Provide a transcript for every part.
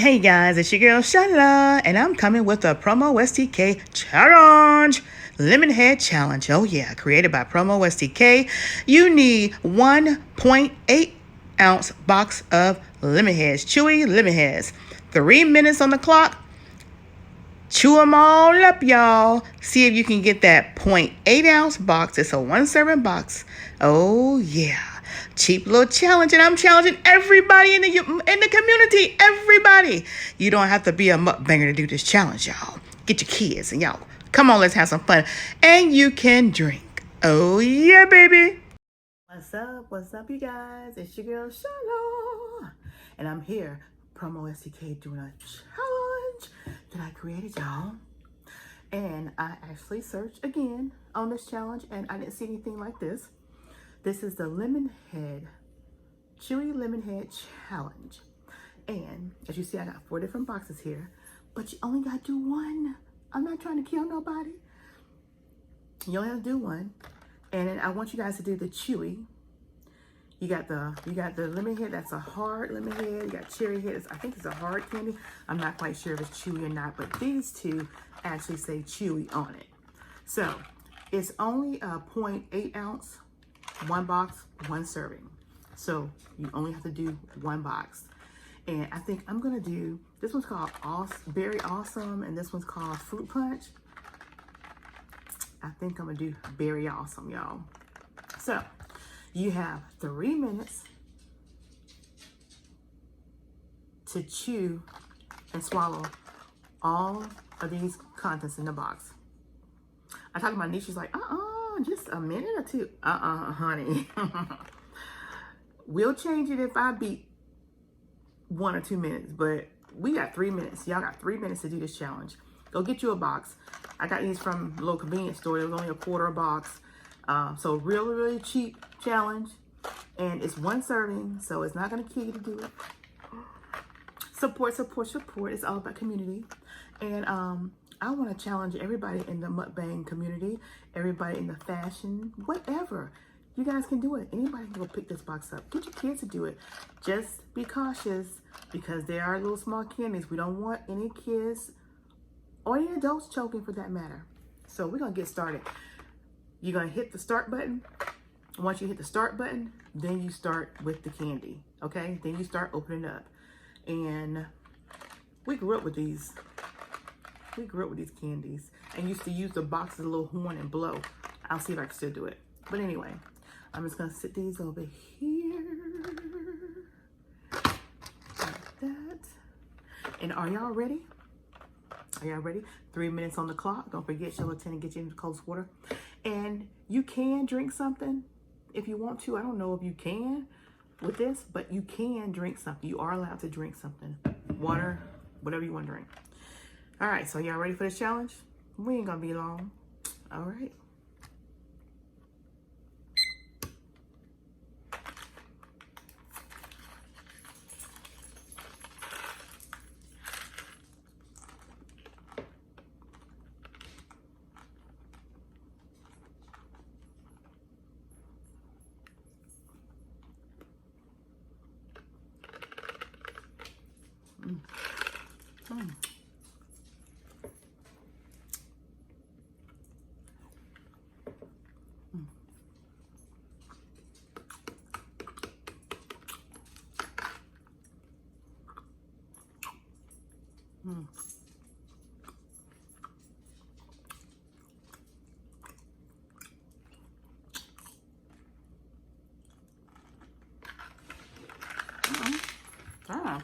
Hey guys, it's your girl Sheila, and I'm coming with a PromoSTK challenge. Lemonhead challenge. Oh yeah, created by PromoSTK. You need 1.8 ounce box of Lemonheads, Chewy Lemonheads. 3 minutes on the clock. Chew them all up, y'all. See if you can get that 0.8 ounce box. It's a 1 serving box. Oh yeah. Cheap little challenge, and I'm challenging everybody in the community. Everybody. You don't have to be a mukbanger to do this challenge, y'all. Get your kids and y'all. Come on, let's have some fun. And you can drink. Oh yeah, baby. What's up? What's up, you guys? It's your girl Sheila, and I'm here, PromoSTK, doing a challenge that I created, y'all. And I actually searched again on this challenge, and I didn't see anything like this. This is the Lemonhead, Chewy Lemonhead challenge. And as you see, I got 4 different boxes here, but you only got to do one. I'm not trying to kill nobody. You only have to do one. And then I want you guys to do the Chewy. You got the Lemonhead, that's a hard Lemonhead. You got Cherry Head, I think it's a hard candy. I'm not quite sure if it's chewy or not, but these two actually say chewy on it. So it's only a 0.8 ounce, 1 box, 1 serving. So you only have to do 1 box. And I think I'm gonna do, this one's called Berry Awesome, and this one's called Fruit Punch. I think I'm gonna do Berry Awesome, y'all. So you have 3 minutes to chew and swallow all of these contents in the box. I talk to my niece, she's like, just a minute or two. Honey. We'll change it if I beat 1 or 2 minutes, but we got 3 minutes. Y'all got 3 minutes to do this challenge. Go get you a box. I got these from a little convenience store. It was only $1/4 a box. So really, really cheap challenge. And it's 1 serving, so it's not gonna kill you to do it. Support, support, support. It's all about community. And I wanna challenge everybody in the mukbang community, everybody in the fashion, whatever. You guys can do it. Anybody can go pick this box up. Get your kids to do it. Just be cautious because they are little small candies. We don't want any kids or any adults choking for that matter. So we're gonna get started. You're gonna hit the start button. Once you hit the start button, then you start with the candy, okay? Then you start opening up. And we grew up with these. We grew up with these candies and used to use the box as a little horn and blow. I'll see if I can still do it. But anyway, I'm just gonna sit these over here. Like that. And are y'all ready? Are y'all ready? 3 minutes on the clock. Don't forget, Sheila 10 and get you into cold water. And you can drink something if you want to. I don't know if you can with this, but you can drink something. You are allowed to drink something. Water, whatever you want to drink. All right, so y'all ready for this challenge? We ain't gonna be long. All right.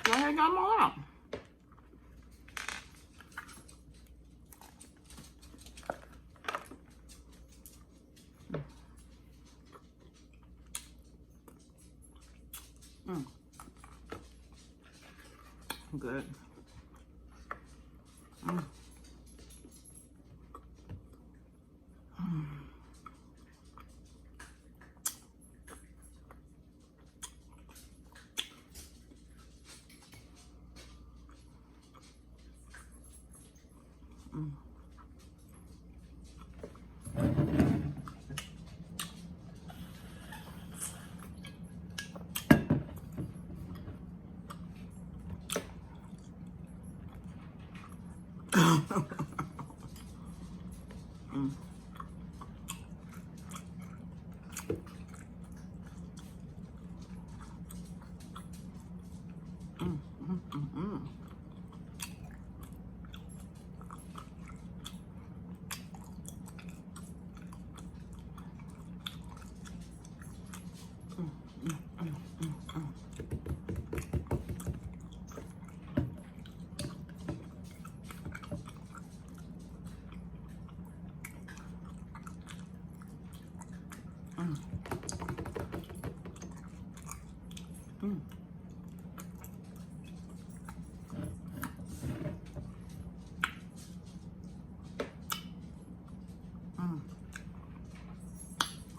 Go ahead and got them all out. Good.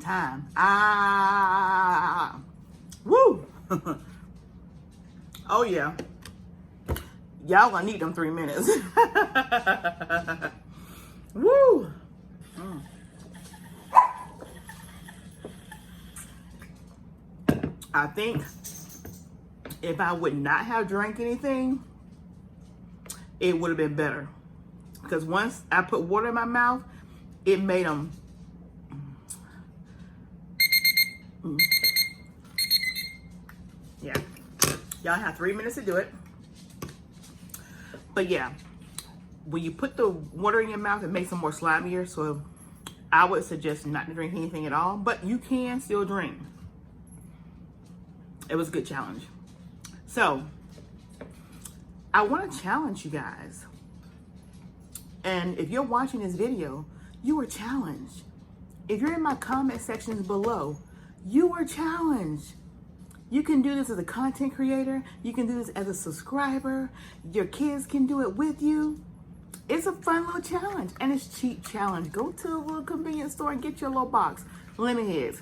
time. Ah, woo. Oh yeah. Y'all gonna need them 3 minutes. Woo. Mm. I think if I would not have drank anything, it would have been better. Because once I put water in my mouth, it made them. Yeah. Y'all have 3 minutes to do it. But yeah, when you put the water in your mouth, it makes them more slimier. So I would suggest not to drink anything at all, but you can still drink. It was a good challenge. So I want to challenge you guys. And if you're watching this video, you were challenged. If you're in my comment sections below, you were challenged. You can do this as a content creator. You can do this as a subscriber. Your kids can do it with you. It's a fun little challenge, and it's cheap challenge. Go to a little convenience store and get your little box. Lemonheads.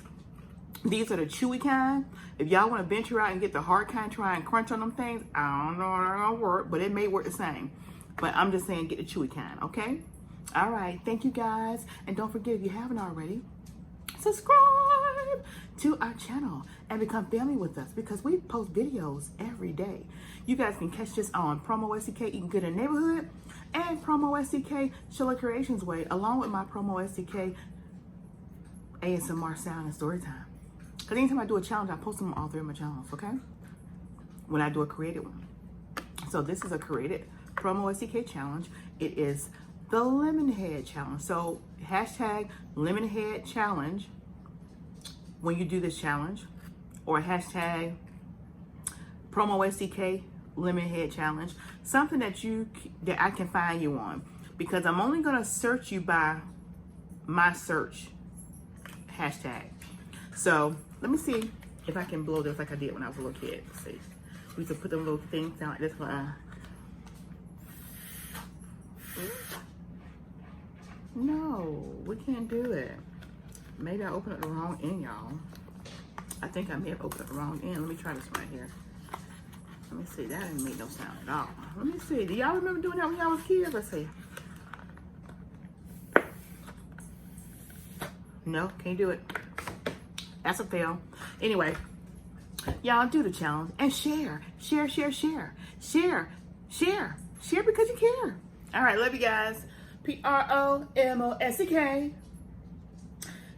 These are the chewy kind. If y'all want to venture out and get the hard kind, try and crunch on them things, I don't know how it'll work, but it may work the same. But I'm just saying, get the chewy kind, okay? All right, thank you guys. And don't forget, if you haven't already, subscribe to our channel and become family with us, because we post videos every day. You guys can catch this on PromoSTK Eating Good in the Neighborhood and PromoSTK Sheila Creations Way, along with my PromoSTK ASMR Sound and Storytime. Because anytime I do a challenge, I post them on all 3 of my channels, okay? When I do a created one. So this is a created PromoSTK challenge. It is the Lemonhead challenge. So hashtag Lemonhead challenge when you do this challenge, or hashtag PromoSTK Lemonhead challenge. Something that I can find you on, because I'm only gonna search you by my search hashtag. So let me see if I can blow this like I did when I was a little kid. Let's see. We used to put them little things down like this. No, we can't do it. Maybe I opened up the wrong end, y'all. I think I may have opened up the wrong end. Let me try this right here. Let me see. That didn't make no sound at all. Let me see. Do y'all remember doing that when y'all was kids? Let's see. No, can't do it. That's a fail. Anyway, y'all do the challenge and share. Share, share, share. Share, share. Share because you care. All right, love you guys. PromoSTK.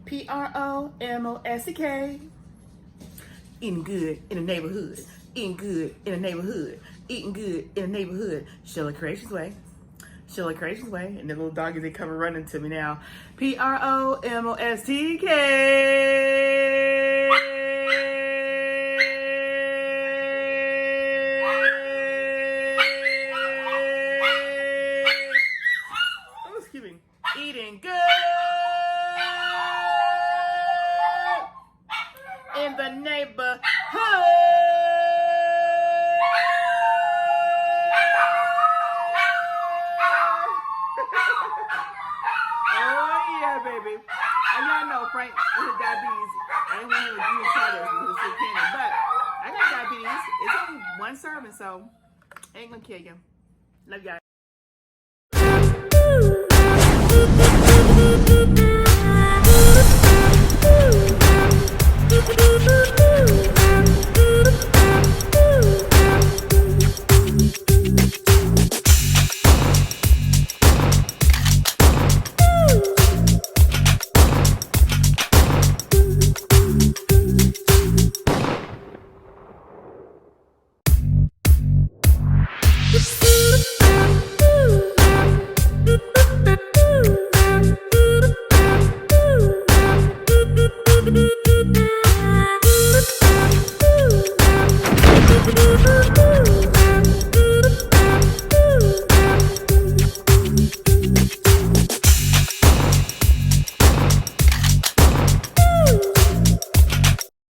PromoSTK. Eating good in the neighborhood. Eating good in the neighborhood. Eating good in the neighborhood. Sheila Creations Way. Sheila Creations Way. And the little doggies, they come running to me now. PromoSTK. Eating good in the neighborhood. Oh yeah, baby. And y'all know Frank with diabetes. I ain't want him to even try this with his candy, but I got diabetes. It's only 1 serving, so ain't gonna kill you. Love y'all. Ooh.